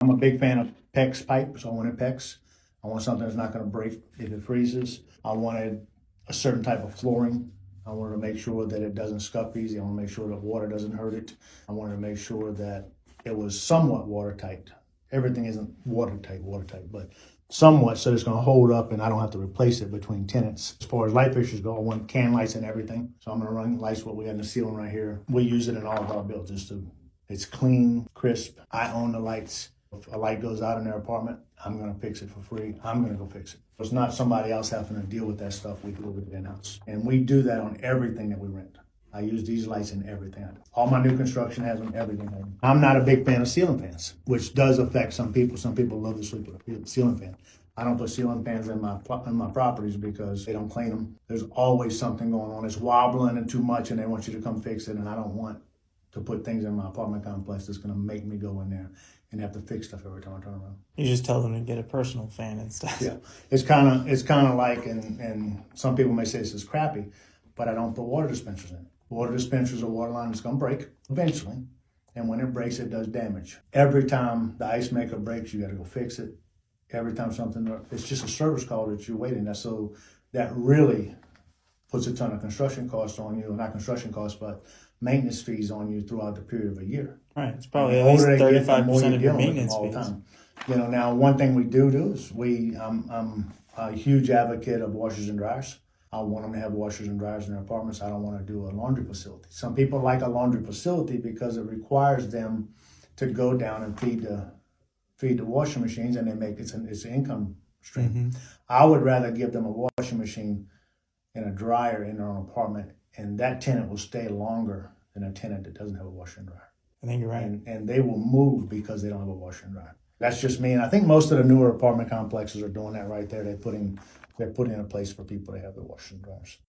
I'm a big fan of PEX pipe, so I wanted PEX. I want something that's not gonna break if it freezes. I wanted a certain type of flooring. I wanted to make sure that it doesn't scuff easy. I want to make sure that water doesn't hurt it. I wanted to make sure that it was somewhat watertight. Everything isn't watertight, but somewhat, so it's going to hold up and I don't have to replace it between tenants. As far as light fixtures go, I want can lights and everything. So I'm going to run lights, what we got in the ceiling right here. We use it in all of our builds. It's clean, crisp. I own the lights. If a light goes out in their apartment, I'm going to fix it for free. I'm going to go fix it. It's not somebody else having to deal with that stuff. We do it in-house. And we do that on everything that we rent. I use these lights in everything I do. All my new construction has them, everything. I'm not a big fan of ceiling fans, which does affect some people. Some people love to sleep with a ceiling fan. I don't put ceiling fans in my properties because they don't clean them. There's always something going on. It's wobbling and too much and they want you to come fix it, and I don't want to put things in my apartment complex that's going to make me go in there and have to fix stuff every time I turn around. You just tell them to get a personal fan and stuff. Yeah, it's kind of like, and some people may say this is crappy, but I don't put water dispensers in. Water dispensers or water line is going to break eventually, and when it breaks, it does damage. Every time the ice maker breaks, you got to go fix it. Every time it's just a service call that you're waiting. So that really puts a ton of construction costs on you, not construction costs, but maintenance fees on you throughout the period of a year. Right, it's probably at least 35% of your maintenance all fees. the time. You know, now one thing we do is I'm a huge advocate of washers and dryers. I want them to have washers and dryers in their apartments. I don't want to do a laundry facility. Some people like a laundry facility because it requires them to go down and feed the washing machines, and it's an income stream. Mm-hmm. I would rather give them a washing machine and a dryer in their own apartment, and that tenant will stay longer than a tenant that doesn't have a washer and dryer. I think you're right. And they will move because they don't have a washer and dryer. That's just me, and I think most of the newer apartment complexes are doing that right there. They're putting in a place for people to have their washers and dryers.